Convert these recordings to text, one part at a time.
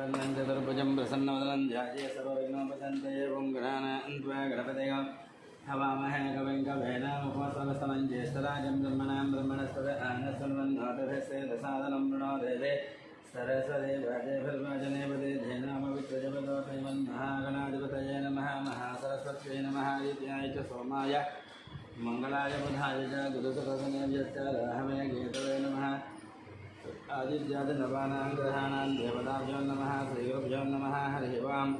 शुक्लाम्बरधरं चतुर्भुजं प्रसन्नवदनं ध्याये सर्वविघ्नोपशान्तये ओं गणानान्त्वा गणपतयो हवामहे कविं कवीनामुपमस्तमं ज्येष्ठराजं ब्रह्मणां ब्रह्मणस्पद आनशृण्वन्नोतभिस्सेदसादनं वृणोदेवे सरस्वती वाजेभिर्वाजनेपदे धेनामवित्रजपदोषैवन्महागणाधिपतये नमः महासरस्वत्यै नमः आदित्याय च सोमाय मंगलाय बुधाय च गुरुसुरसनेभ्यश्च राहवे गेतवे नमः आदित्यादिनवानां ग्रहाणां देवताभ्यो नमः श्रीगुरुभ्यो नमः हरिः ओम्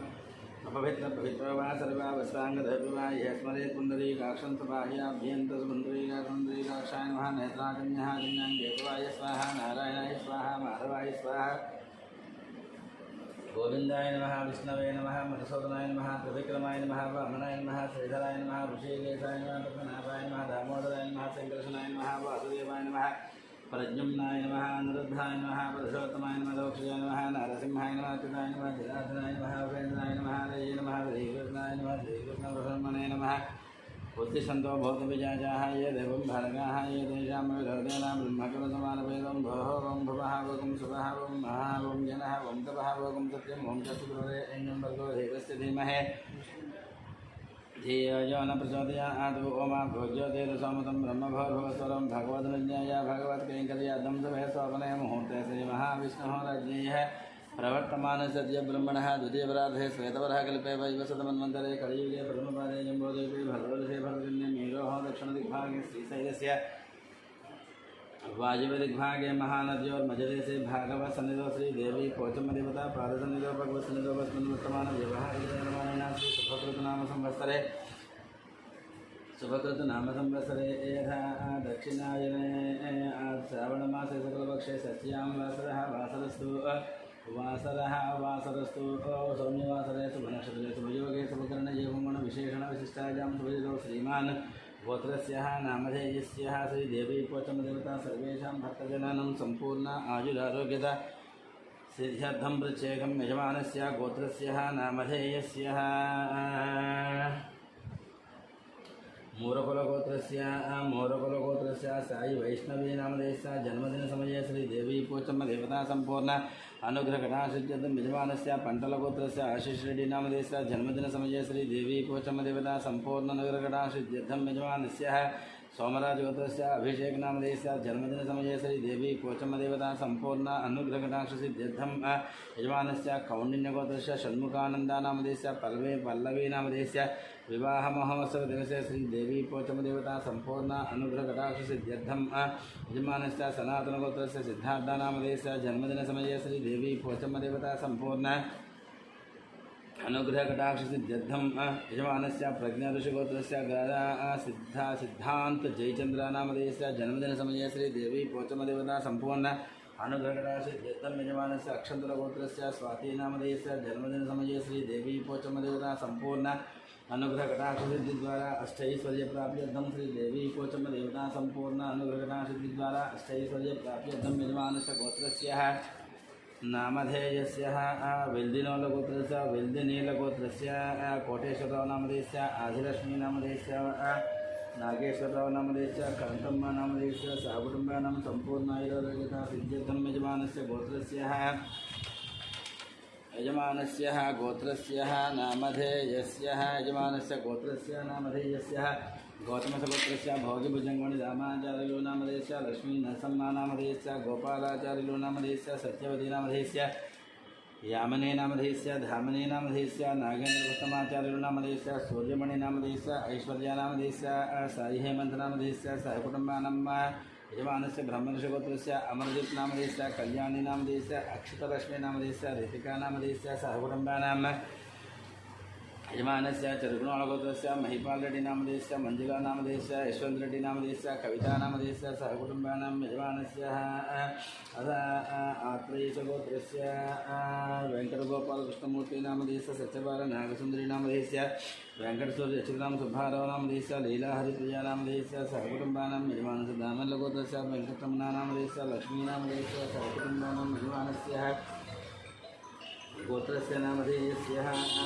अपवित्रपवित्रो वा सर्वावस्ताङ्गधर्वा यः स्मरेत् पुण्डरीकाक्षं सबाह्याभ्यन्तरपुण्डरीकाक्षाय नमः नेत्राकन्यः कन्याङ्गेतवाय स्वाहा नारायणाय स्वाहा माधवाय स्वाहा गोविंदाय नमः विष्णवे नमः मधुसूदनाय नमः त्रिविक्रमाय नमः वामनाय नमः श्रीधराय नमः ऋषिकेशाय नमः पद्मनाभाय नमः दामोदराय नमः शङ्करशनाय नमः वासुदेवाय नमः प्रद्युम्नाय नमः अनिरुद्धाय नमः पुरुषोत्तमाय नमः दोक्षाय नमः नरसिंहाय नमः अच्युताय नमः जनार्दनाय नमः उपेन्द्राय नमः हरये नमः श्रीकृष्णाय नमः श्रीकृष्णप्रसन्मने नमः उत्तिष्ठन्तो भूतविजाजाः ये देवं भार्गाः ये तेषां विधर्तेनां ब्रह्मकमसमानवेदं भोः वं भवः वगं सुभः वं महा वं जनः वं तपः वगं सत्यं वं चतुर्वे ऐनं भर्गो देवस्य धीमहि धियो यो न प्रचोदयात् ओमा भोज्योतिरसोमतं ब्रह्मभोर्भुवस्वरं भगवद्विज्ञाय भगवत्कैङ्कर्याद्धं सभे स्वप्ने मुहूर्ते श्रीमहाविष्णुः राज्ञेयः प्रवर्तमान सद्य ब्रह्मणः द्वितीयपरार्धे श्वेतवरः कल्पे वैवस्वतमन्वन्तरे कलियुगे प्रथमपादे जम्बोद्वीपे भद्रवर्षे भद्रजन्ये मेरोः दक्षिणदिग्भागे श्रीशैलस्य वायव्यदिग्भागे महानद्योर्मध्यदेशे भागवत्सन्निधौ श्रीदेवी पोचमदेवता पादसन्निधौ भगवत्सन्निधौ वस्मन्वर्तमान व्यवहारिकमानेन श्रीसुभकृतनाम संवत्सरे सुभकृतनाम संवत्सरे यथा दक्षिणायने श्रावणमासे शुक्लपक्षे षष्ठ्यां वासरस्तु सौम्यवासरे शुभनक्षत्रे शुभयोगे शुभकर्णे गुणविशेषणविशिष्टायां शुभयोगो श्रीमान् गोत्रस्यः नामधेयस्यः श्रीदेवी पोचमदेवता सर्वेषां भक्तजनानां सम्पूर्ण आयुरारोग्यता सिद्ध्यर्थं प्रत्येकं यजमानस्य गोत्रस्यः नामधेयस्यः मोरकुलगोत्रस्य साई वैष्णवी नामधेयस्य जन्मदिनसमये श्रीदेवी पोचमदेवता सम्पूर्ण अनुग्रहकटाक्षित्यर्थं यजमानस्य पण्टलगोत्रस्य आशिष रेड्डी नामधेयस्य जन्मदिनसमये श्रीदेवी पोचमदेवता सम्पूर्ण अनुग्रहकटाक्षित्यर्थं यजमानस्य सोमराजगोत्रस्य अभिषेक नामधेयस्य जन्मदिनसमये श्रीदेवी पोचमदेवता सम्पूर्ण अनुग्रहकटाक्षसिद्ध्यर्थं यजमानस्य कौण्डिन्यगोत्रस्य षण्मुखानन्दा नामधेयस्य पल्लवी नामधेयस्य विवाहमहोत्सवदिवसे श्रीदेवी पोचमदेवता सम्पूर्ण अनुग्रहकटाक्षसिद्ध्यर्थं यजमानस्य सनातनगोत्रस्य सिद्धार्था नामधेयस्य जन्मदिनसमये श्रीदेवी पोचमदेवता सम्पूर्ण अनुग्रहकटाक्षसिद्ध्यर्थं यजमानस्य प्रज्ञाऋषिगोत्रस्य सिद्धांत जयचंद्र नामधेयस्य जन्मदिनसमये श्रीदेवी पोचमदेवता सम्पूर्ण अनुग्रहकटाक्षसिद्ध्यर्थं यजमानस्य अक्षन्तरगोत्रस्य स्वाति नामधेयस्य जन्मदिनसमये श्रीदेवी पोचमदेवता सम्पूर्ण अनुग्रहकटाक्षसिद्धिद्वारा अष्टैश्वर्यप्राप्त्यर्थं श्रीदेवी पोचमदेवता सम्पूर्ण अनुग्रहकटाक्षसिद्धिद्वारा अष्टैश्वर्यप्राप्त्यर्थं यजमानस्य गोत्रस्य नामधेयस्य विल्दिनोलगोत्रस्य विल्दिनीलगोत्रस्य कोटेश्वरराव नामधेयस्य आदिलक्ष्मी नामधेयस्य नागेश्वरराव नामधेयस्य कान्तम्मा नामधेयस्य सहकुटुम्बानां सम्पूर्णायुरारोग्यता सिद्ध्यर्थं यजमानस्य गोत्रस्य नामधेयस्य गौतमसगोत्रस्य भोगिभुजङ्गमणि रामाचार्युलो नामधेयस्य लक्ष्मी नरसम्मा नामधेयस्य गोपालाचार्युलो नामधेयस्य सत्यवती नामधेयस्य यामिनी नामधेयस्य धामिनी नामधेयस्य नागेन्द्रपुस्तमाचार्युलो नामधेयस्य सूर्यमणि नामधेयस्य ऐश्वर्या नामधेयस्य साई हेमन्त नामधेयस्य सहकुटुम्बानां यजमानस्य ब्रह्मर्षिगोत्रस्य अमरजित् नामधेयस्य कल्याणी नामधेयस्य अक्षतलक्ष्मी नामधेयस्य ऋतिका नामधेयस्य सहकुटुम्बानां यजमानस्य चरुगुणगोत्रस्य महिपाल रेड्डी नामधेयस्य मंजुला नामधेयस्य यशवंत रेड्डी नामधेयस्य कविता नामधेयस्य सहकुटुम्बानां यजमानस्य आत्रेयगोत्रस्य वेंकटगोपाल कृष्णमूर्ति नामधेयस्य सत्यबाल नागसुंदरी नामधेयस्य वेंकटसूर्य चित्राम सुब्बाराव नामधेयस्य लीला हरिप्रिया नामधेयस्य सहकुटुम्बानां यजमानस्य दामल्लगोत्रस्य वेंकटरमणा नामधेयस्य लक्ष्मी नामधेयस्य सहकुटुम्बानां यजमानस्य गोत्रस्य नामधेयस्य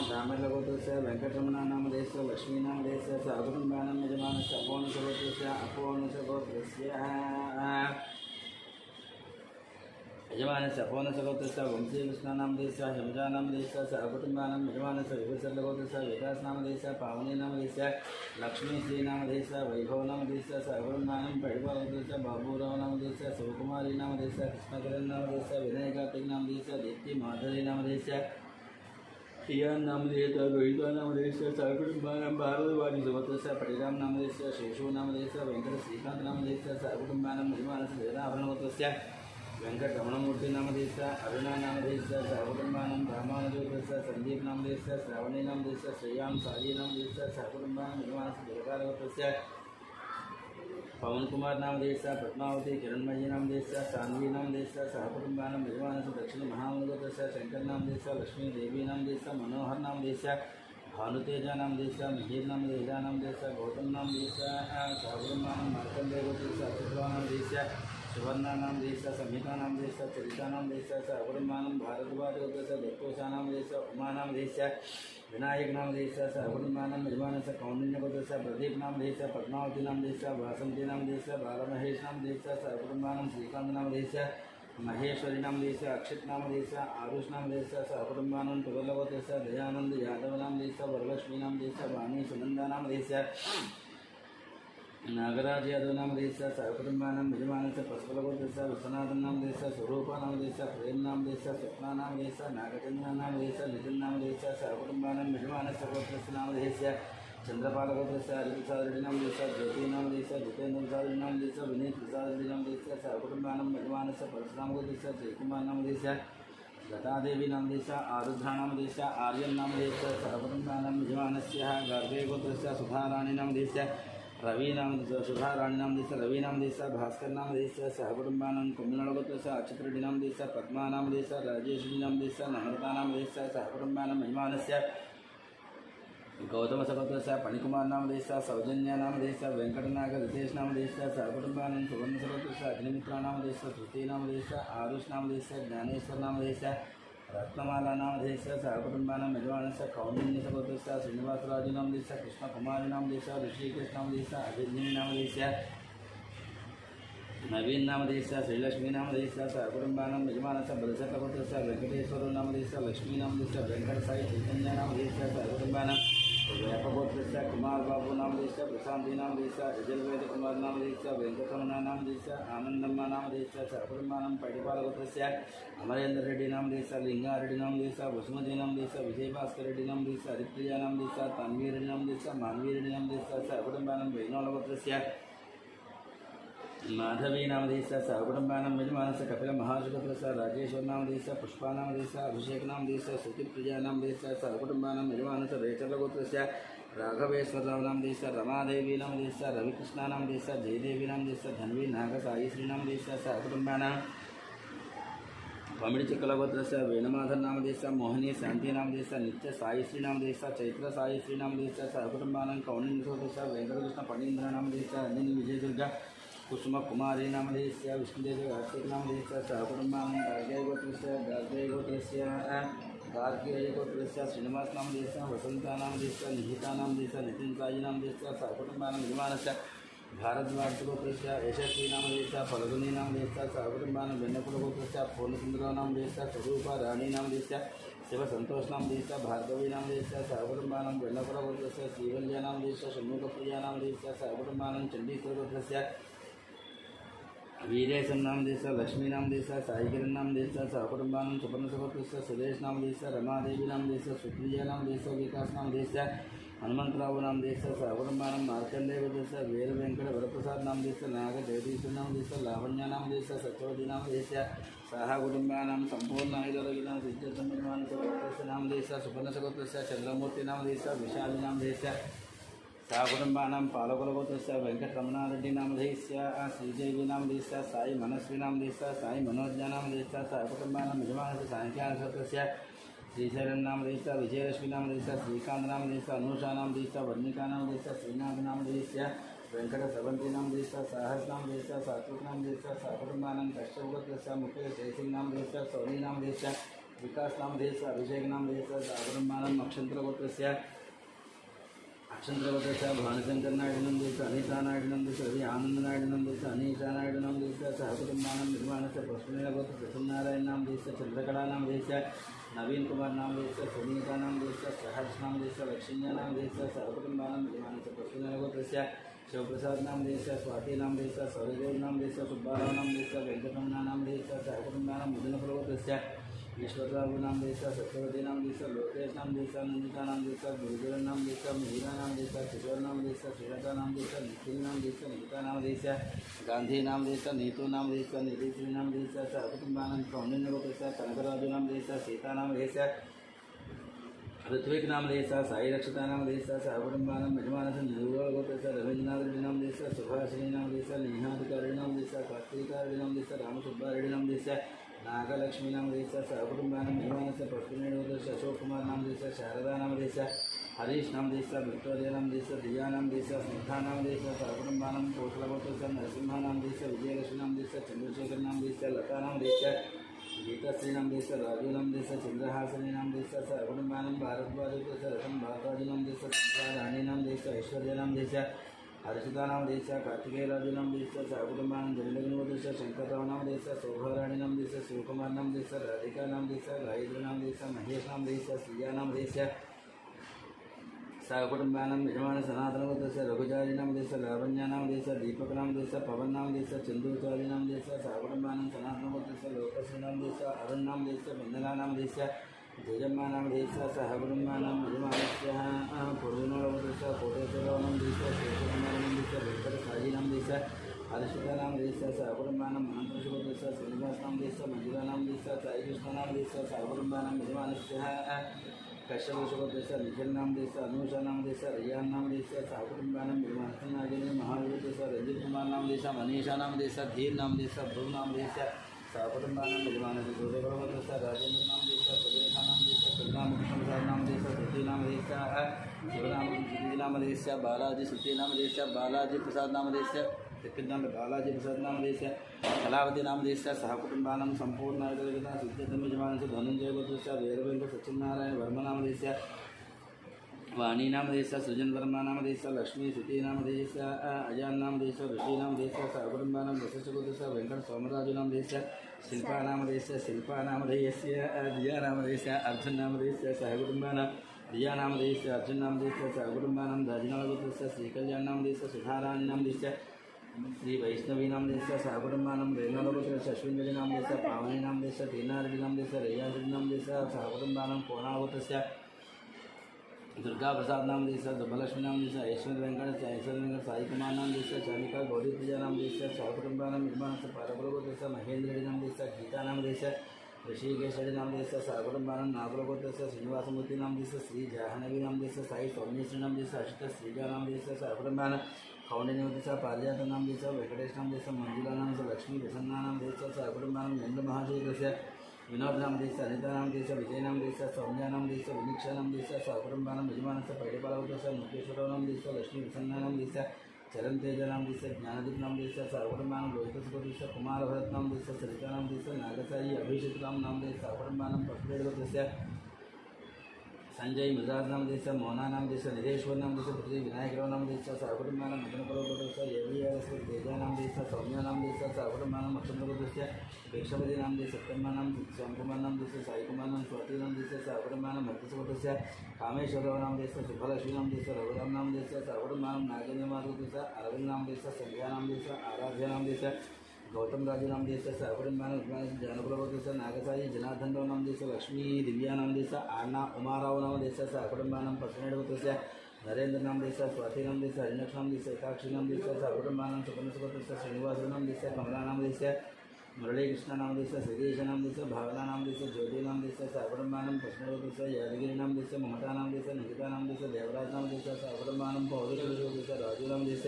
दामल्लगोत्रस्य वेंकटरमणा नामधेयस्य लक्ष्मी नामधेयस्य सहकुटुम्बानां यजमानस्य अपोर्णसगोत्रस्य यजमानस्य अपोनसगोत्रस्य वंशीकृष्णानामधेयस्य हिमजानामधेयस्य सहकुटुम्बानां यजमानस्य विभूषर्लगोत्रस्य वेदासनामधेयस्य पावनीनामधेयस्य लक्ष्मीश्रीनामधेयस्य वैभवनामधेयस्य सहकुटुम्बानां पैडपालगोत्रस्य बाबूरावनामधेयस्य शिवकुमारीनामधेयस्य कृष्णकरन्नामधेयस्य विनयकार्तिकनामधेयस्य दीप्तिमाधुरीनामधेयस्य श्रियान्नामधेयस्य रोहितानामधेयस्य सहकुटुम्बानां भारतवाणीसुगोत्रस्य पटिरामनामधेयस्य शेषुनामधेयस्य वेङ्कटश्रीकान्तनामधेयस्य सहकुटुम्बानां यजमानस्य वेदाभरणगोत्रस्य वेंकटरमणमूर्तिनामधेयस्य अरुणानामधेयस्य सहकुटुम्बानां रामानुजगोत्रस्य सन्दीपनामधेयस्य श्रावणीनामधेयस्य श्रेयां साजीनामधेयस्य सहकुटुम्बानां यजमानस्य दुर्गागोत्रस्य पवनकुमारनामधेयस्य पद्मावती किरणमयीनामधेयस्य सान्वीनामधेयस्य सहकुटुम्बानां यजमानस्य दक्षिणमहामूलगोत्रस्य शङ्करनामधेयस्य लक्ष्मीदेवीनामधेयस्य मनोहरनामधेयस्य भानुतेजानामधेयस्य मिहिरनामधेयस्य गौतमनामधेयस्य सहकुटुम्बानां मार्कण्डेयगोत्रस्य अच्युतनामधेयस्य सुवर्णानामधेयस्य संहितानामधेयस्य चरितानामधेयस्य सहकुटुम्बानां भारद्वाजगोत्रस्य दत्तोषानामधेयस्य उमानामधेयस्य विनायकनामधेयस्य सहकुटुम्बानां यजमानस्य कौण्डिन्यगोत्रस्य प्रदीपनामधेयस्य पद्मावतीनामधेयस्य वासन्तीनामधेयस्य बालमहेशनामधेयस्य सहकुटुम्बानां श्रीकान्तनामधेयस्य महेश्वरीनामधेयस्य अक्षितनामधेयस्य आरुषनामधेयस्य सहकुटुम्बानां तुगलगोत्रस्य दयानन्द यादवनामधेयस्य वरलक्ष्मीनामधेयस्य वाणी सुनन्दानामधेयस्य नागराज यादवनामधेयस्य सहकुटुम्बानां यजमानस्य पशुपलगोत्रस्य विश्वनाथनामधेयस्य स्वरूपानामधेयस्य प्रेमनामधेयस्य स्वप्नानामधेयस्य नागचन्द्रनामधेयस्य नितिन्नामधेयस्य सहकुटुम्बानां यजमानस्य गोत्रस्य नामधेयस्य चन्द्रपालगोत्रस्य हरिप्रसादरेड्डिनामधेयस्य ज्योतिनामधेयस्य जितेन्द्रप्रसादरेड्डिनामधेयस्य विनीतप्रसादरेड्डिनामधेयस्य सहकुटुम्बानां यजमानस्य परशुरामगोत्रस्य जयकुमारनामधेयस्य लतादेवीनामधेयस्य आरुद्रानामधेयस्य आर्यन्नामधेयस्य सहकुटुम्बानां यजमानस्य गार्गेयगोत्रस्य सुधाराणीनामधेयस्य रवीनामधेयस्य सुधाराणीनामधेयस्य रवीनामधेयस्य भास्करनामधेयस्य सहकुटुम्बानां कुम्मनळगोत्रस्य अच्युतरेड्डिनामधेयस्य पद्मानामधेयस्य राजेश्वरीनामधेयस्य नम्रतानामधेयस्य सहकुटुम्बानां यजमानस्य गौतमसगोत्रस्य फणिकुमारनामधेयस्य सौजन्यानामधेयस्य वेङ्कटनागरितेशनामधेयस्य सहकुटुम्बानां सुवर्णसगोत्रस्य अग्निमित्रानामधेयस्य श्रुतीनामधेयस्य आरुषनामधेयस्य ज्ञानेश्वरनामधेयस्य रत्नमालानामधेयस्य सहकुटुम्बानां यजमानस्य कौण्डिन्यसगोत्रस्य श्रीनिवासराजुनामधेयस्य कृष्णकुमारीनामधेयस्य ऋषिकेशनामधेयस्य अभिज्ञानामधेयस्य नवीननामधेयस्य श्रीलक्ष्मीनामधेयस्य सहकुटुम्बानां यजमानस्य बलशतगोत्रस्य वेङ्कटेश्वरनामधेयस्य लक्ष्मीनामधेयस्य वेङ्कटसाई चैतन्यनामधेयस्य सहकुटुम्बानां व्यापगोत्रस्य कुमारबाबुनामधेयस्य प्रशान्तीनामधेयस्य यजुर्वेदकुमारनामधेयस्य वेङ्कटरमणनामधेयस्य आनन्दम्मानामधेयस्य सहकुटुम्बानां पैडिपालगोत्रस्य अमरेन्द्ररेड्डिनामधेयस्य लिङ्गारेड्डिनामधेयस्य वसुमतीनामधेयस्य विजयभास्कररेड्डिनामधेयस्य हरिप्रियानामधेयस्य तान्वीरेड्डिनामधेयस्य मान्वीरेड्डिनामधेयस्य सहकुटुम्बानां वैनोलगोत्रस्य माधवीनामधेयस्य सहकुटुम्बानां यजमानस्य कपिलमहार्षिगोत्रस्य राजेश्वरनामधेयस्य पुष्पानामधेयस्य अभिषेकनामधेयस्य श्रुतिप्रियानामधेयस्य सहकुटुम्बानां यजमानस्य रेचलगोत्रस्य राघवेश्वररावनामधेयस्य रमादेवीनामधेयस्य रविकृष्णानामधेयस्य जयदेवीनामधेयस्य धन्वी नागसायीश्रीनामधेयस्य सहकुटुम्बानां पमिडिचिक्कलगोत्रस्य वेणुमाधवनामधेयस्य मोहिनी शान्तिनामधेयस्य नित्यसायीश्रीनामधेयस्य चैत्रसायीश्रीनामधेयस्य सहकुटुम्बानां कौण्डिन्यगोत्रस्य वेङ्कटकृष्णपणीन्द्रनामधेयस्य अंजनी विजयदुर्गा कुसुमकुमारीनामधेयस्य विष्णुदेवकार्तिकनामधेयस्य सहकुटुम्बानां गार्गेयगोत्रस्य श्रीनिवासनामधेयस्य वसन्तानामधेयस्य निहितानामधेयस्य नितिनसायीनामधेयस्य सहकुटुम्बानां यजमानस्य भारद्वाजगोत्रस्य यशस्वीनामधेयस्य फल्गुनीनामधेयस्य सहकुटुम्बानां वेन्नकुलगोत्रस्य पूर्णसुन्दरनामधेयस्य स्वरूपराणीनामधेयस्य शिवसन्तोषनामधेयस्य भार्गवीनामधेयस्य सहकुटुम्बानां वेन्नकुलगोत्रस्य श्रीवल्यानामधेयस्य षण्मुखप्रियानामधेयस्य सहकुटुम्बानां चण्डीश्वरगोत्रस्य वीरेशनामधेयस्य लक्ष्मीनामधेयस्य साईकिरणनामधेयस्य सहकुटुम्बानां सुपर्णसगोत्रस्य सुरेशनामधेयस्य रमादेवीनामधेयस्य सुप्रियानामधेयस्य विकासनामधेयस्य हनुमन्तरावनामधेयस्य सहकुटुम्बानां मार्कण्डेयगोत्रस्य वीरवेङ्कटवरप्रसादनामधेयस्य नागजगदीशनामधेयस्य लावण्यानामधेयस्य सत्यवतीनामधेयस्य सहकुटुम्बानां सम्पूर्णायुधरविनां सिद्धसम्मिलमानसगोत्रस्य नामधेयस्य सुपर्णसगोत्रस्य चन्द्रमूर्तिनामधेयस्य विशालिनामधेयस्य सहकुटुम्बानां पालकुलगोत्रस्य वेङ्कटरमणारेड्डिनामधेयस्य श्रीदेवीनामधेयस्य साई मनस्वीनामधेयस्य साई मनोज्ञानामधेयस्य सहकुटुम्बानां यजमानस्य साङ्ख्यानगोत्रस्य श्रीशैलनामधेयस्य विजयलक्ष्मीनामधेयस्य श्रीकान्तनामधेयस्य अनूषानामधेयस्य वर्णिकानामधेयस्य श्रीनाथनामधेयस्य वेङ्कटस्रवन्तीनामधेयस्य साहसनामधेयस्य सात्विकनामधेयस्य सहकुटुम्बानां कश्यपगोत्रस्य मुकेश जयसिंहनामधेयस्य सोनीनामधेयस्य विकासनामधेयस्य अभिषेकनामधेयस्य सहकुटुम्बानां नक्षत्रगोत्रस्य अक्षंत्रवतस्य भानुशंकरनायडनं देश अनितानायडनं देश रवि आनंदनायडनं देश अनीशानायडनं देश सहकुटुंबानं निर्माणस्य प्रश्नगोत्र प्रसन्नारायणनाम देश चंद्रकलानाम देश नवीन कुमार नाम देश सुनीतानाम देश सहर्ष नाम देश लक्ष्मीनाम देश सहकुटुंबानं निर्माणस्य प्रश्नगोत्रस्य शिवप्रसाद नाम देश स्वाति नाम देश सौरदेव नाम देश सुब्बाराव नाम देश वेंकटरमण नाम देश सहकुटुंबानं मिथुनफलगोत्रस्य ईश्वरराव नाम देश सत्यवती नाम देश लोकेश नाम देश नंदिता नाम देश गुरुजन नाम देश मीरा नाम देश किशोर नाम देश श्रीलता नाम देश निखिल नाम देश निकिता नाम देश गांधी नाम देश नीतू नाम देश निधिश्री नाम देश सहकुटुंबानं कौंडिन्यगोत्रस्य कनकराजु नाम देश सीता नाम देश ऋत्विक नाम देश साई रक्षता नाम देश सहकुटुंबानं यजमानस्य निर्गोत्रस्य रवींद्रनाथ रेड्डी नाम देश सुभाषिनी नाम देश नेहाधिकारी नाम देश कार्तिकारेड्डी नाम देश रामसुब्बारेड्डी नाम देश नागलक्ष्मी नाम देश सहकुटुंबानं यजमानस्य प्रश्नगोत्रस्य अशोक कुमार नाम देश शारदा नाम देश हरीश नाम देश विक्टोरिया नाम देश दिया नाम देश स्निग्धा नाम देश सहकुटुंबानं कोसलगोत्रस्य नरसिंह नाम देश विजयलक्ष्मी नाम देश चंद्रशेखर नाम देश लता नाम देश गीताश्री नाम देश राजू नाम देश चंद्रहासनी नाम देश सहकुटुंबानं भारद्वाजोत्रस्य रतन भारद्वाज नाम देश राणी नाम देश ऐश्वर्या नाम देश हर्षिता नाम देश कार्तिकेय राजू नाम देश सहकुटुंबानं जलगोत्रस्य शंकरराव नाम देश शोभाराणी नाम देश शिवकुमार नाम देश राधिका नाम देश गायत्री नाम देश महेश नाम देश श्रिया नाम देश सहकुटुंबानं यजमान सनातनगोत्रस्य रघुचारी नाम देश लावण्या नाम देश दीपक नाम देश पवन नाम देश चंदूचारी नाम देश सहकुटुंबानं सनातनगोत्रस्य लोकश्री नाम देश अरुण नाम देश वंदना नाम देश जयम्मा नाम देश सहकुटुंबानं यजमानस्य पूर्वनगोत्रस्य कोटेश्वरराव नाम देश शेषकुमार नाम देश वेंकट साई नाम देश हर्षिता नाम देश सहकुटुंबानं अनंतगोत्रस्य श्रीनिवास नाम देश मंजुला नाम देश साई कृष्ण नाम देश सहकुटुंबानं यजमानस्य कश्यपगोत्रस्य निखिल नाम देश अनुषा नाम देश रियान नाम देश सहकुटुंबानं यजमानस्य नागिनी महावीरगोत्रस्य रंजित कुमार नाम देश मनीषा नाम देश धीर नाम देश ध्रुव नाम देश सहकुटुंबानं यजमानस्य सूर्यगोत्रस्य राजेंद्र नाम देश सुरेखा नाम देश प्रसाद नाम देश श्रुति नाम देश शिवनाम श्रुति नाम देश बालाजी श्रुति नाम देश बालाजी प्रसाद नाम देश बालाजी प्रसाद नाम देश कलावती नाम देश सहकुटुंबानं संपूर्ण सिद्धतम यजमानस्य धनंजय गोत्रस्य वीरवेंकट सत्यनारायण वर्मा नाम देश वाणी नाम देश सृजन वर्मा नाम देश लक्ष्मी श्रुति नाम देश अजान नाम देश ऋषि नाम देश सहकुटुंबानं वशिष्ठ गोत्रस्य वेंकट सोमराजु नाम देश शिल्पा नाम देश शिल्पा नाम देशस्य दिया नाम देश अर्जुन नाम देश सहकुटुंबानं दिया नाम देश अर्जुन नाम देश सहकुटुंबानं राजनाथ गोत्रस्य श्रीकल्याण नाम देश सुधाराणी नाम देश श्री वैष्णवी नाम देश सहकुटुंबानं रेणुगोत्रस्य अश्विनी नाम देश पावनी नाम देश दीनारेड्डी नाम देश रेयाश्री नाम देश सहकुटुंबानं कोणागोत्रस्य दुर्गा प्रसाद नाम देश दुर्भलक्ष्मी नाम देश ऐश्वर्य वेंकट साई कुमार नाम देश चालिका गौरी पूजा नाम देश सहकुटुंबानं निर्माणस्य पारगोत्रस्य महेंद्र रेड्डी नाम देश गीता नाम देश ऋषिकेश रेड्डी नाम देश सहकुटुंबानं नागरगोत्रस्य श्रीनिवासमूर्ति नाम देश श्री जाह्नवी नाम देश साई सौम्यश्री नाम देश अशित श्रीजा नाम देश सहकुटुंबानं कौंडिन्यगोत्रस्य पारिजात नाम देश वेंकटेश नाम देश मंजुला नाम देश लक्ष्मी प्रसन्ना नाम देश सहकुटुंबानं नंद महाशयस्य विनोद नाम देश अनिता नाम देश विजय नाम देश सौम्या नाम देश विनीक्षा नाम देश सहकुटुंबानं यजमानस्य पैडेपालगोत्रस्य मुकेश्वरराव नाम देश लक्ष्मी प्रसन्ना नाम देश चरण तेज नाम देश ज्ञानदीप नाम देश सहकुटुंबानं लोहितसुगोत्रस्य कुमार भरत नाम देश सरिता नाम देश नागसाई अभिषेक नाम देश सहकुटुंबानं पशुरेडगोत्रस्य संजय मिजाज नाम देश मोना नाम देश निधेश्वर नाम देश पृथ्वी विनायकराव नाम देश सहकुटुंबानं मदनपरगोत्रस्य एवीआरएस तेजा नाम देश सौम्या नाम देश सहकुटुंबानं मक्षन्द्रगोत्रस्य भिक्षपति नाम देश सत्यम्मा नाम श्यामकुमार नाम देश साईकुमार नाम स्वाति नाम देश सहकुटुंबानं भक्तसुगोत्रस्य कामेश्वरराव नाम देश सुभलक्ष्मी नाम देश रघुराम नाम देश सहकुटुंबानं नागेन्द्रमाधवोत्रस्य अरविंद नाम देश संध्या नाम देश आराध्य नाम देश गौतम राजू नाम देश सहकुटुंबानं जानकुलगोत्रस्य नागसाई जनार्दनराव नाम देश लक्ष्मी दिव्या नाम देश आना उमाराव नाम देश सहकुटुंबानं पसनेडगोत्रस्य नरेंद्र नाम देश स्वाति नाम देश हरिणक्ष नाम देश एकाक्षी नाम देश सहकुटुंबानं सुपर्णसुगोत्रस्य श्रीनिवास नाम देश कमला नाम देश मुरलीकृष्ण नाम देश श्रीदेश नाम देश भावना नाम देश ज्योति नाम देश सहकुटुंबानं पसनेडगोत्रस्य यादगिरी नाम देश ममता नाम देश निकिता नाम देश देवराज नाम देश सहकुटुंबानं पौरुषगोत्रस्य राजू नाम देश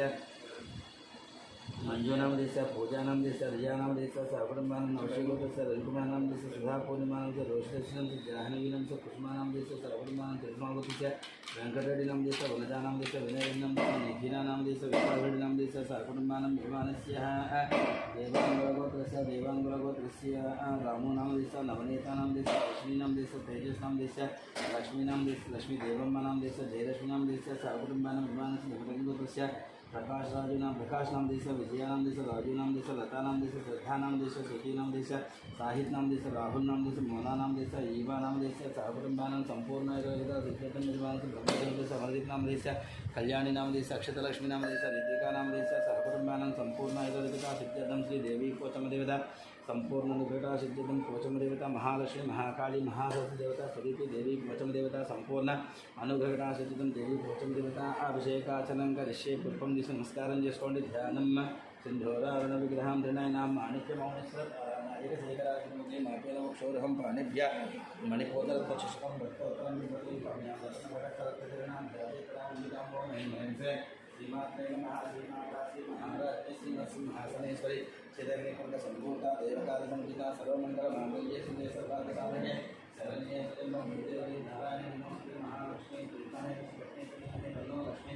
मंजूनाम देश पूजानाम देश रियानाम देश सर्वकुटुंबानाम नवशीलोकस्य रविकुमारनाम देश सुधा पूर्णिमानाम से रोषदर्शनम से जाह्नवीनाम से कुसुमानाम देश सर्वकुटुंबानाम तिरुमावती से वेंकटरेड्डिनाम देश वनजानाम देश विनयरेड्डिनाम देश निखिलानाम देश विश्वारेड्डिनाम देश सर्वकुटुंबानाम विमानस्य देवांगुलगोत्रस्य रामोनाम देश नवनीतानाम देश लक्ष्मीनाम देश तेजस्नाम देश लक्ष्मीनाम देश लक्ष्मीदेवम्मानाम देश जयलक्ष्मीनाम देश सर्वकुटुंबानाम विमानस्य भगवतीगोत्रस्य प्रकाश राजूनाम प्रकाश नाम देश विजया नाम देश राजू नाम देश लता नाम देश श्रद्धा नाम देश सुखी नाम देश साहित नाम देश राहुल नाम देश मोना नाम देश ईवा नाम देश सहकुटुंबानां संपूर्ण विद्यतम निर्माण ब्रह्मदेव देश अमरदीप नाम देश कल्याणी नाम देश अक्षतलक्ष्मी नाम देश ऋतिका नाम देश सहकुटुंबानां संपूर्ण सिद्ध्यर्थम श्री देवी कोचम देवता संपूर्ण निकटा सिद्ध्यर्थम कोचम देवता महालक्ष्मी महाकाली महासरस्वती देवता सदीपी देवी कोचम देवता संपूर्ण अनुग्रहटा सिद्ध्यर्थम देवी कोचम देवता अभिषेकाचनं करिष्ये पुष्पं दिश नमस्कारं చేసుకోండి ధ్యానం सिंधोरावरण विग्रहं धृणानां माणिक्यमौनेश्वर नायकशेखराग्निमुखे मापेनमक्षौरहं प्राणिभ्यः मणिकोदरपक्षकं भट्टोत्तरं विभूतिं पाण्यादर्शनभटकरत्रिणां ध्यायेकरां महिमहेंसे श्रीमात्रे नमः श्रीमहाराजसिंहासनेश्वरी चिदग्निकुण्डसम्भूता देवकार्यसंहिता सर्वमङ्गलमाङ्गल्ये शिवे सर्वार्थसाधने शरण्ये त्र्यम्बके देवी नारायणे नमोऽस्तुते महालक्ष्मी दुर्गाणे लक्ष्मी तन्नो लक्ष्मी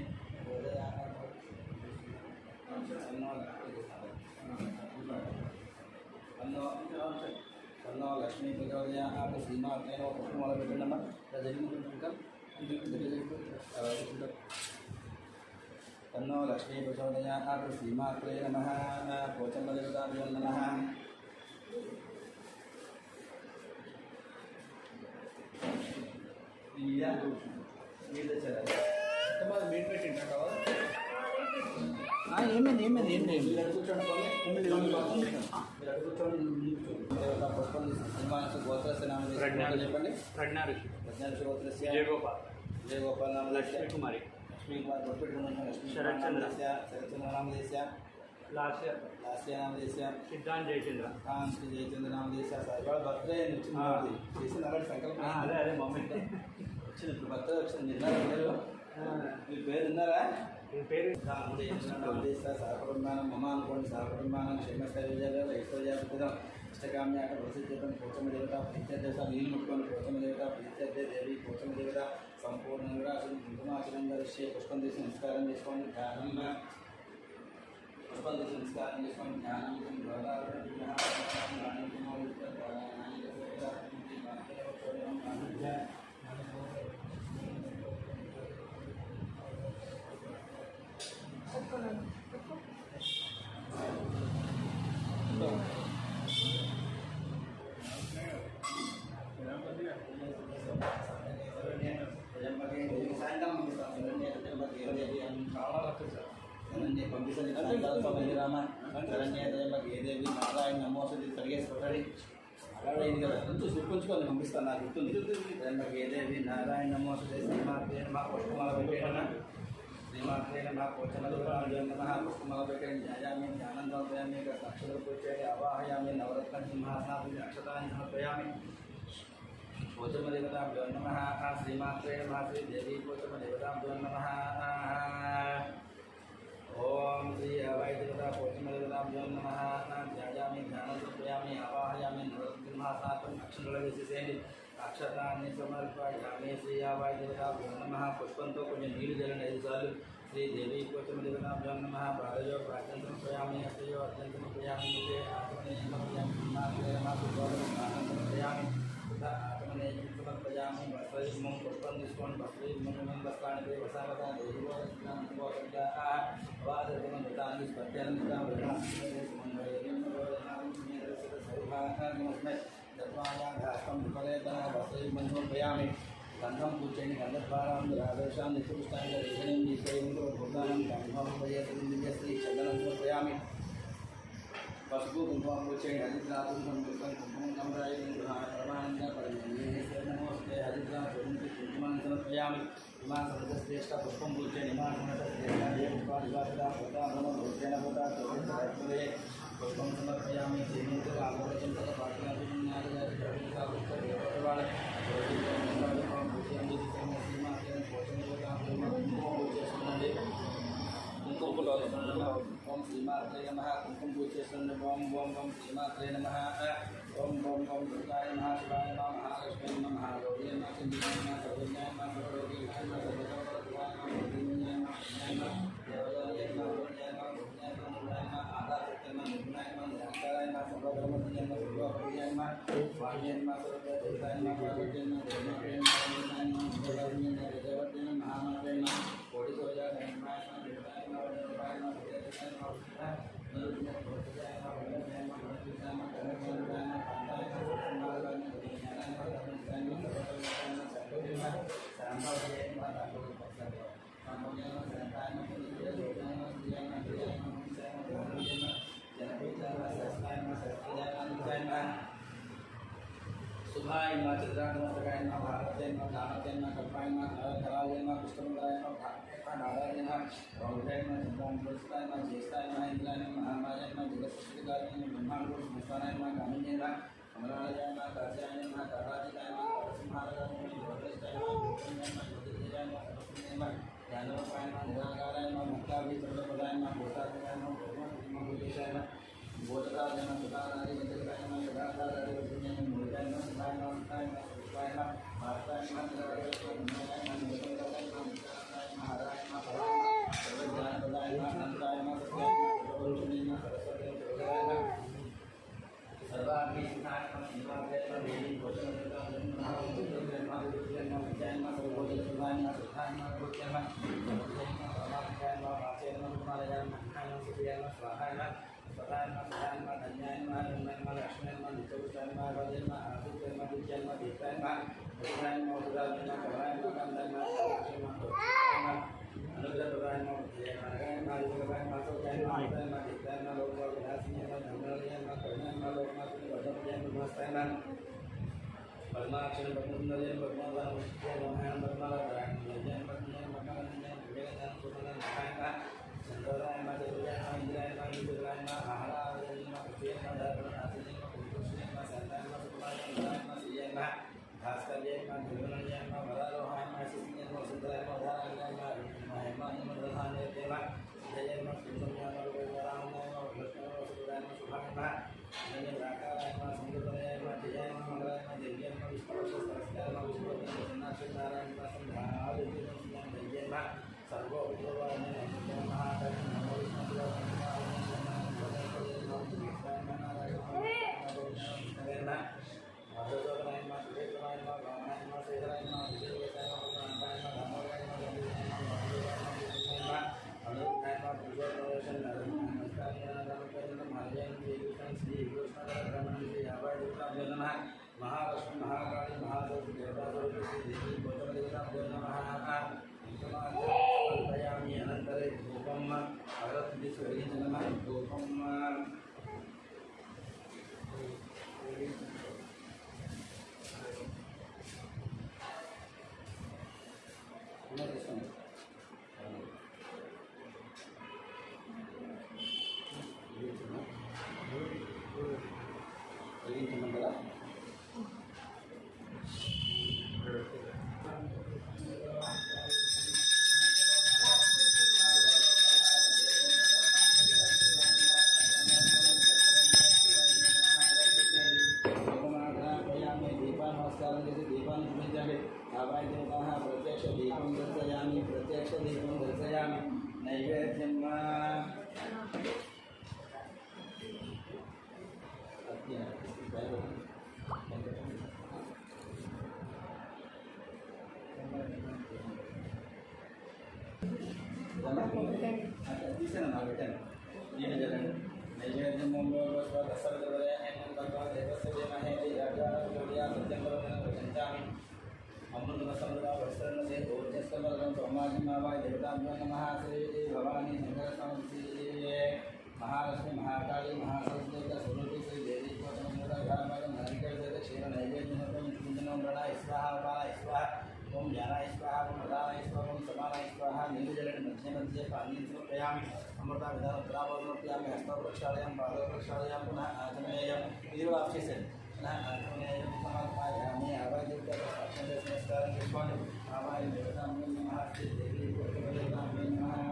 तन्नो लक्ष्मी प्रचोदयात् श्रीमात्रे नमः पुष्पमालपेटनमः तन्नो लक्ष्मी प्रचोदयात् श्रीमात्रे नमः पोचम्बदेवताभ्यो नमः ఏమైంది గోత్రస్య నామ చెప్పండి ప్రజ్ఞా ఋషి గోత్రస్య జయగోపాల్ నామ లక్ష్మీ కుమారి శరత్చంద్ర నామదేశ్య లాస్య నామదేశ్య సిద్ధాంత్ జయచంద్ర జయచంద్ర నామదేశ్య ఇవాళ బర్త్డే చేసిన సంకల్పం అదే మొమెంట్ వచ్చింది ఇప్పుడు బర్త్డే వచ్చింది విన్నారా మీ పేరు విన్నారా మీ పేరు సహకుటుంబానం మమ అనుకోండి సహకుటుంబానం క్షేమస్థైర్య ఐశ్వర్యాపితం ఇష్టకామ్యాక ప్రసిద్ధం పోచమ దేవత ప్రీత్యర్థ నీళ్ళు ముట్టుకొని పోచమ దేవత ప్రీత్యర్థ దేవి పోచమ దేవత సంపూర్ణంగా అసలు కుంకుమాచనం ధరిస్తే పుష్పం తీసి నమస్కారం చేసుకోండి ధ్యానం పుష్పం తీసి నమస్కారం చేసుకోండి ధ్యానం దేవి నారాయణ నమోసరి తరిగేసి కొట్టండి అలాగే ఇది కదా చూసుకొని పంపిస్తాను నాకు గుర్తుంది దేవి నారాయణ నమోసరి శ్రీమాత్రే నమః పుష్పమాల పెట్టేయన శ్రీమాత్రే నమః పోచమదేవాయ నమః పుష్పమాల పెట్టేయని ధ్యాయామి ధ్యానం సమర్పయామి అక్షతలు పూజయామి అవాహయామి నవరత్న సింహాసనాన్ని అక్షతాన్ని సమర్పయామి పోచమదేవతాభ్యో నమః శ్రీమాత్రే నమః శ్రీ దేవి పోచమదేవతాభ్యో నమః ओम श्री अभय देवता पोचमदेवताभ्यो नमः ध्यायामि ध्यानं समर्पयामि आवाहयामि नवरत्नसिंहासनार्थम् अक्षराणि अक्षतानि समर्पयामि श्री अभय देवताभ्यो नमः पुष्पंतो కొంచెం నీళ్ళు జల్లండి 5 సార్లు శ్రీ దేవి పోచమదేవతాభ్यो नमः बालयो प्रार्थना समर्पयामि हस्तयो अर्घ्यं समर्पयामि मुखे आत्मने समर्पयामि समर्पयामि आत्मने समर्पयामि वस्त्रयुग्मं पुष्पं निष्कोणं वस्त्रयुग्मं वस्त्राणि वसावता देवो वादकमन्तानि स्पर्ध्यान्वितां दत्वायाघास्तं विपरेतः वस्त्रयुग्मं समर्पयामि गन्धं पूजयामि गन्धद्वारां राधेशां नित्यपुष्टां लेखनीं निश्चयं भूतानां कामोपयेतुं चन्दनं समर्पयामि पशु कुंकुम पूजयामि हरिद्रातुं संपुष्पं कुंकुमं नम्रायं परमानन्द परमेश्वरे नमोस्ते हरिद्रातुं कुंकुमं समर्पयामि इमां सर्वश्रेष्ठ पुष्पं पूजयामि इमां सर्वश्रेष्ठाय पुष्पादिवासदा होता नमो भोजन होता तोरे पुष्पं समर्पयामि श्रीमन्त आभरणं तथा पाठयामि न्यायवाद पूजयामि श्रीमाते पोषणयोगा ओम श्रीमाते नमः ఓం ఓం ఓం శ్రీమాత్రే నమః ఓం ఓం ఓం దుర్గాయ నమః శివాయ నమః మహాలక్ష్మీ నమః గౌరీ నమః సింధుజాయ నమః సర్వజ్ఞాయ నమః సర్వలోకి విష్ణు నమః సర్వసర్వజ్ఞాయ నమః శ్రీమంజాయ నమః జ్ఞాయ నమః దేవదాయ నమః గురుజాయ నమః గురుజాయ నమః గురుజాయ నమః ఆధారశక్తి నమః నిర్గుణాయ నమః నిరంకారాయ నమః సర్వధర్మజ్ఞాయ నమః సర్వప్రియాయ నమః స్వామియే నమః సర్వదేవతాయ నమః సర్వజ్ఞాయ నమః దేవతాయ నమః దేవతాయ నమః దేవతాయ నమః దేవతాయ నమః మహామాత్రే నమః కోటి సోజాయ నమః దేవతాయ నమః దేవతాయ నమః దేవతాయ నమః सुभाय नमः चित्रात्मकाय नमः भारताय नमः नारायणाय नमः कल्पाय नमः कराय नमः कृष्णमंगलाय नमः नारायणाय नमः गौराय नमः चंद्रांकुशाय नमः ज्येष्ठाय नमः इंद्राय नमः महामाय नमः जगत्सृष्टिकाय नमः ब्रह्मांड संस्थानाय नमः कामिन्याय नमः कमलाय नमः कात्याय नमः काराजिताय नमः परसिंहाय नमः ज्योतिषाय नमः ज्योतिषाय नमः सरस्वतीय नमः ज्ञानरूपाय नमः निराकाराय नमः मुक्ताभि सर्वपदाय नमः भूतात्मकाय नमः भूतेशाय नमः बोधराय नमः सुधाराय जगदाय नमः सदाचाराय वैष्णवाय नमः मूर्ताय नमः शिवाय नमः शिवाय नमः शिवाय नमः भारताय नमः निराकाराय नमः निराकाराय नमः महाराय नमः सर्वज्ञानप्रदाय नमः अनंताय नमः सत्याय नमः सर्वभूषणे नमः सरस्वती जगदाय नमः सर्वाग्नि सुखाय नमः निवासाय नमः देवी भोजनदेवताय नमः विद्याय नमः विद्याय नमः विद्याय नमः सर्वभूतप्रदाय नमः सुखाय नमः भूत्याय नमः सर्वज्ञाय नमः परमात्माय नमः वाचय नमः कुमाराय नमः खाय नमः सुखियाय नमः स्वाहाय नमः स्वताय नमः सदाय नमः धन्याय नमः धन्याय नमः लक्ष्मीय नमः नित्यपुरुषाय नमः भजय नमः आदित्याय नमः विद्याय नमः दीप्ताय नमः भद्राय नमः उदराय नमः कमलाय नमः कंदाय नमः लक्ष्मी नमः अनुग्रहप्रदाय नमः विजयाय नमः नारायणाय नमः आदित्याय नमः सौख्याय नमः दीप्ताय नमः दीप्ताय नमः लोकविलासिन्याय नमः धर्मनिलयाय नमः करुणाय नमः लोकनाथाय वर्धनाय नमः नमस्ताय नमः पद्माक्षर पद्मसुंदराय पद्मवदनाय विष्णुये नमः पद्मनाभाय नमः पद्मनाभाय नमः विवेकानंद सुमनाय नमः चंद्राय नमः चतुर्याय नमः इंद्राय नमः विष्णुराय नमः आहाराय नमः कृष्णाय नमः धर्मनाथाय नमः पुरुषाय नमः संताय नमः सुकुमाराय नमः श्रीयाय नमः भास्कराय नमः निर्मलाय नमः वरारोहाय नमः शिवनाय नमः सुंदराय नमः उदाराय नमः हेमाय नमः प्रधानाय नमः जय नमः सुंदराय नमः रूपराय नमः कृष्णाय नमः सुराय नमः शुभाय नमः जय राकाय नमः सुंदराय नमः जय नमः मंगलाय नमः देव्याय नमः विष्णु सहस्राय नमः विष्णुपति जगन्नाथ नारायण नमः संध्याय नमः जय नमः सर्व उपद्रवाय नमः महाकाय नमः विष्णु महालक्ष्मी महाकाली महादेवी देवता देवी गौतम देवता नमः कल्पयामि अनन्तरे धूपम् अगरबत्ती नमः धूपम् प्रत्यक्ष दीपं दर्शयामि नैवेद्यं महालक्ष्मी महाकाली महासरस्वती स्वरूपी श्री देवी क्षीर नैवेद्य स्वाहा स्वाहा ओम ज्ञानाय स्वाहा ओम प्रदानाय स्वाहा ओम समानाय स्वाहा नीलजलेन मध्ये मध्ये पानीं समर्पयामि अमृता विधान उत्तरावलोकयामि हस्तौ प्रक्षालयामि पादौ प्रक्षालयामि पुनः आचमनीयम् इति वाप्स्यसे पुनः आचमनीयं समापयामि आवाहयित्वा साक्षात् नमस्कारं कृत्वा आवाहय देवतां नमः श्री देवी देवतां नमः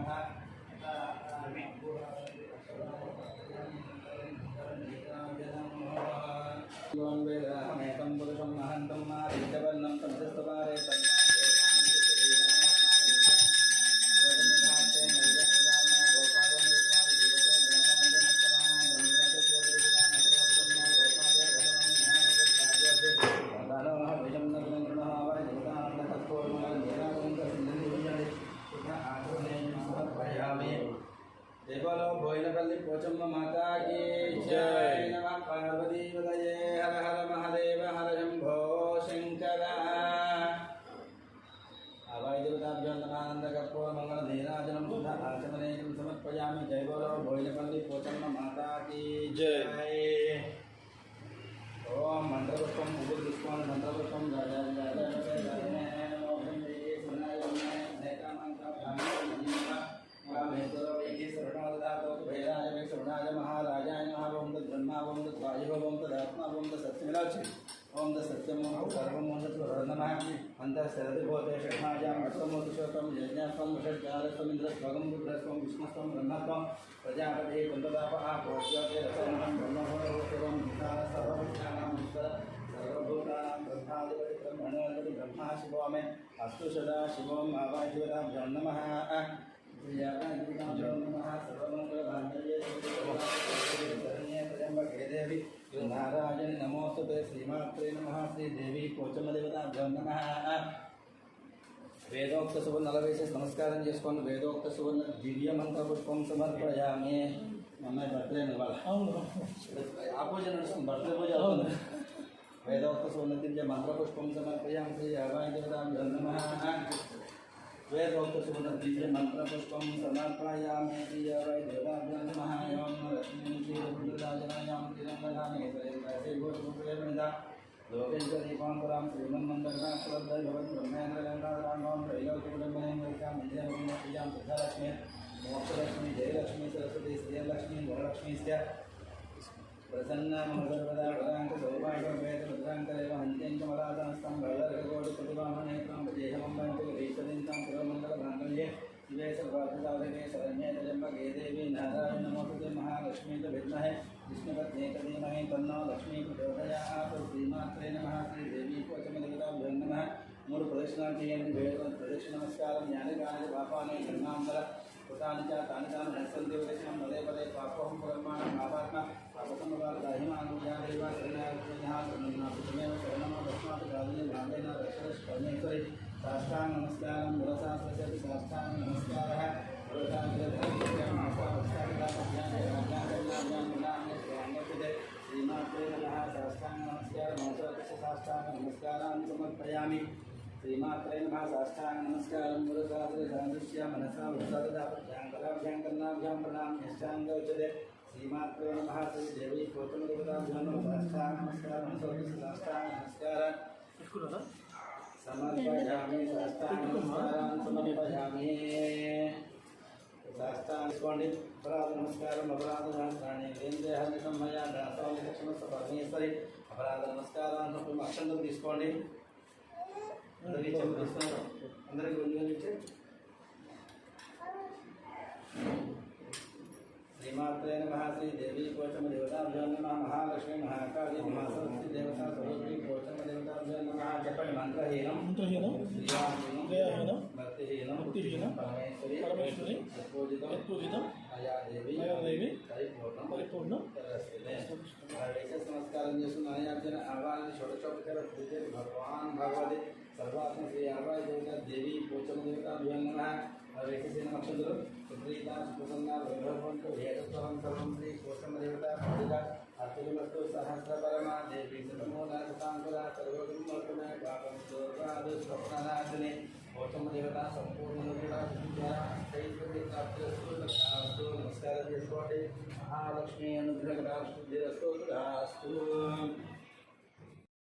పోచమ్మ మాతా కీ జై. ఓం మంత్రపుష్పం పువ్వులు తీసుకోండి. మంత్రపుష్పం శరణాయ మహారాజాయ నమః. ఓం బ్రహ్మా ఓం వాయువ ఓం ఆత్మా ఓం సత్యమిలాచి ఓం సత్యం సర్వం నమః. అంతఃశరదిభూతే షణ్మాజాం అష్టమోతిశోతం యజ్ఞాస్వం షడ్జాలస్వం ఇంద్రస్వగం రుద్రస్వం విష్ణుస్వం బ్రహ్మత్వం ప్రజాపతి కుందదాప పోష్యోతే రసనం బ్రహ్మభూతం సర్వభూతానాం సర్వభూతానాం బ్రహ్మాధిపతి బ్రహ్మణోధిపతి బ్రహ్మా శివో మే అస్తు సదా శివం ఆవాజురాభ్యో నమః. దేవి నారాయణ నమోస్తుతే. శ్రీమాత్రే నమః. శ్రీదేవి పోచమ్మదేవతాభ్యో నమః. వేదోక్త సువర్ణ వేసి నమస్కారం చేసుకోండి. వేదోక్త సువర్ణ దివ్య మంత్ర పుష్పం సమర్పయామి. అమ్మాయి బర్త్డే ఇవ్వాలి. ఆ పూజ నడుస్తుంది. బర్త్డే పూజ అవుతుంది. వేదోక్త సువర్ణ దివ్య మంత్ర పుష్పం సమర్పయామి. శ్రీ అభయదేవతాభ్యో నమః. వేదోక్త సువర్ణ దివ్య మంత్ర పుష్పం సమర్పయామి. శ్రీ అభయదేవతాభ్యో నమః. ఓం లక్ష్మీ శ్రీరాజనాయాం శ్రీరంగధామే శ్రీభూషణ లోకేశ్వరీపాంపురాం శ్రీమన్మందరనాథవద్ద బ్రహ్మేంద్రగంగారాం త్రైలోక్యకుటుంబనేంద్రికాం విజయప్రియాం సిద్ధలక్ష్మి మోక్షలక్ష్మి జయలక్ష్మి సరస్వతి శ్రీలక్ష్మి వరలక్ష్మి ప్రసన్నామసర్వదా వదాంక సౌభాగ్యవేద భద్రాంకరేవ హంత్యంచమరాధనస్థం బల్లరకోటి ప్రతిభామనేత్రం విజయమం వంచకీశ్వరీంతాం శివమంగళ ప్రాంగళ్యే శివే సర్వార్థసాధకే శరణ్యే త్రయంబకే దేవి నారాయణ నమోస్తుతే. మహాలక్ష్మీ చ విద్మహే విష్ణుపత్నే చ ధీమహి తన్నో లక్ష్మీ ప్రచోదయాత్. శ్రీమాత్రే నమః. శ్రీదేవి పోచమ్మదేవతాభ్యో నమః. 3 ప్రదక్షిణాలు చేయండి. ప్రదక్షిణ నమస్కారం జ్ఞానకాని పాపాని జన్మాంతర కృతాని చ తాని తాను నశ్యంతి. ప్రదక్షిణం పదే పదే పాపోహం పురమాణం పాపాత్మ పాపసమవాదేవ శరణాగతమేవ శరణమో దస్మాత్ గాదిని భావేన రక్షణ పరమేశ్వరి. సాష్టాంగ నమస్కారం. గురశాస్త్రశతి సాష్టాంగ నమస్కారः. శ్రీమాత్రే నమః. సాష్టాంగ నమస్కారం. సాష్టాంగ నమస్కారాన్ని సమర్పయామి. శ్రీమాత్రే నమః. సాష్టాంగ నమస్కారం. గురశాస్త్ర సాదృశ్య మనసా వృత్తాభ్యాం కర్ణాభ్యాం ప్రణామ్యష్టాంగ ఉచ్యతే. శ్రీమాత్రే నమః. శ్రీదేవి పోచమ్మదేవతాభ్యో నమః. సాష్టాంగ నమస్కారం. సాష్టాంగ నమస్కారం సమర్పయామి. సాష్టాంగ నమస్కారం సమర్పయామి. శాస్త్రాన్ని తీసుకోండి. అపరాధ నమస్కారం. అపరాధ నమస్కారాన్ని వేంద్రహరితం మయా దాసోని లక్ష్మణ పరమేశ్వరి. అపరాధ నమస్కారాన్ని అక్షంతలు తీసుకోండి. అందరికీ తీసుకున్నారు. అందరికీ గురించి శ్రీమాత్రే నమః. శ్రీదేవి పోచమ్మదేవతాభ్యో నమః. మహాలక్ష్మి మహాకాళి మహాసరస్వతి దేవత స్వరూపిణి పోచమ్మదేవతాభ్యో నమః. చెప్పండి. మంత్రహీనం శ్రీరామహీనం భక్తిహీనం పరమేశ్వరి యత్పూజితం అయాదేవి పరిపూర్ణం. నమస్కారం చేస్తున్న అర్జున ఆవాలని షోడశోపచార పూజ భగవాన్ భగవతి సర్వాత్మ శ్రీ ఆవాయ దేవత దేవి పోచమ్మదేవతాభ్యో నమః. వేసేసిన నక్షత్రులు సుప్రీత సుప్రసన్న వైభవంతు ఏకస్వరం సర్వం శ్రీ పోచమ్మదేవత పూజిత అర్చనమస్తు సహస్రపరమా దేవి శతమూల శతాంకుల సర్వగుణమూర్తమే పాపం దూర్వాదు స్వప్ననాశిని పోచమ్మదేవత సంపూర్ణ నమస్కారం చేసుకోండి. మహాలక్ష్మి అనుగ్రహ